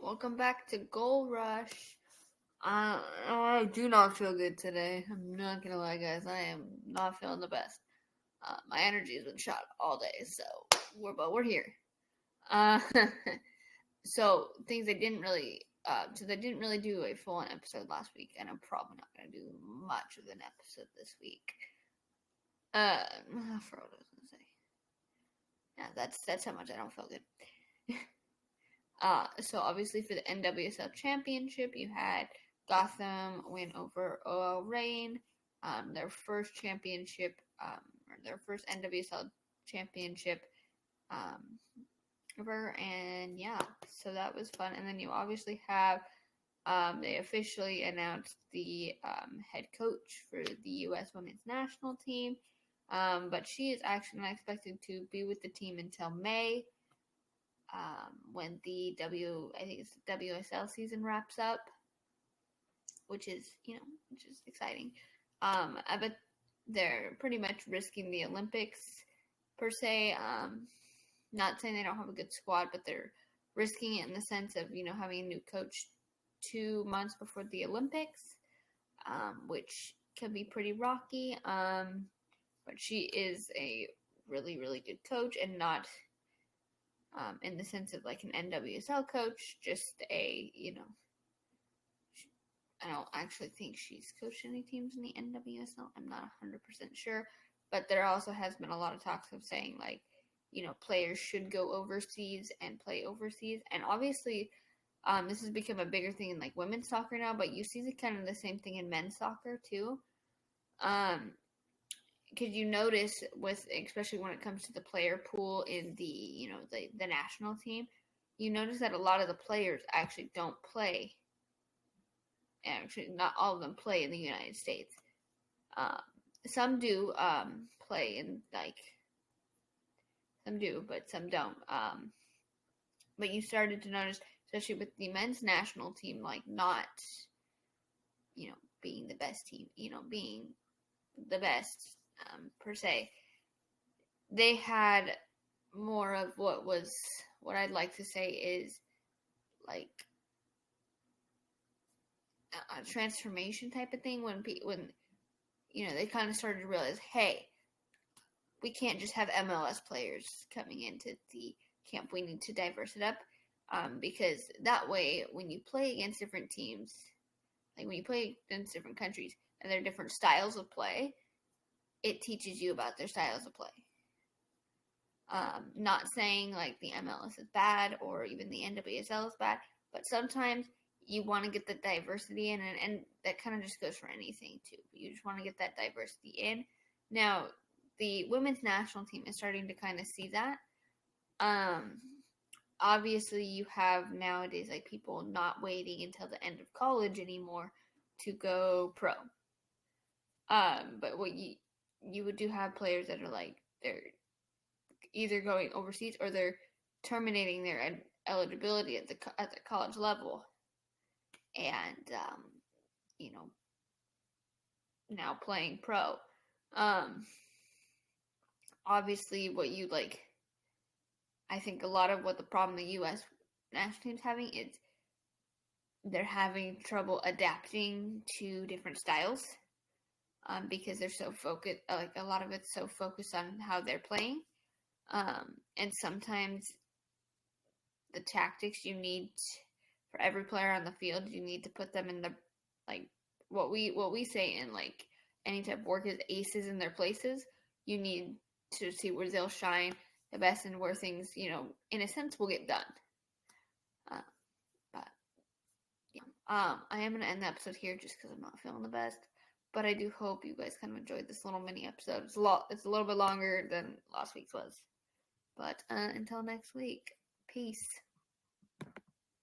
Welcome back to Goal Rush. I do not feel good today. I'm not gonna lie, guys. I am not feeling the best. My energy has been shot all day, we're here. Uh, so things I didn't really, so they didn't really do a full on episode last week, and I'm probably not gonna do much of an episode this week. I forgot what I was gonna say. Yeah, that's how much I don't feel good. So obviously for the NWSL Championship, you had Gotham win over OL Reign, their first championship, or their first NWSL championship, ever, and yeah, so that was fun. And then you obviously have, they officially announced the head coach for the U.S. Women's National Team, but she is actually not expected to be with the team until May. When the I think it's WSL season wraps up, which is exciting. I bet they're pretty much risking the Olympics per se. Not saying they don't have a good squad, but they're risking it in the sense of having a new coach 2 months before the Olympics, which can be pretty rocky. But she is a really really good coach and not in the sense of like an NWSL coach, just I don't actually think she's coached any teams in the NWSL. I'm not 100% sure. But there also has been a lot of talks of saying, like, players should go overseas and play overseas. And obviously, this has become a bigger thing in, like, women's soccer now, but you see kind of the same thing in men's soccer, too. Because you notice especially when it comes to the player pool in the national team, you notice that a lot of the players actually don't play. Actually, not all of them play in the United States. Some do play in some do, but some don't. But you started to notice, especially with the men's national team, like not being the best team, being the best per se. They had more of what I'd like to say is like a transformation type of thing when they kind of started to realize, hey, we can't just have MLS players coming into the camp. We need to diverse it up, because that way, when you play against different teams, like when you play against different countries and their different styles of play, it teaches you about their styles of play. Not saying like the MLS is bad or even the NWSL is bad, but sometimes you want to get the diversity in, and that kind of just goes for anything too. You just want to get that diversity in. Now, the women's national team is starting to kind of see that. Obviously, you have nowadays like people not waiting until the end of college anymore to go pro. But what you would do have players that are like they're either going overseas or they're terminating their eligibility at the college level, and now playing pro. Obviously, what you like, I think a lot of what the problem the U.S. national team's having is they're having trouble adapting to different styles, because they're so focused. Like a lot of it's so focused on how they're playing, and sometimes the tactics you need for every player on the field, you need to put them in the like what we say in like any type of work is aces in their places. You need to see where they'll shine the best and where things, in a sense, will get done. But yeah, I am gonna end the episode here just because I'm not feeling the best. But I do hope you guys kind of enjoyed this little mini episode. It's a little bit longer than last week's was. But until next week, peace.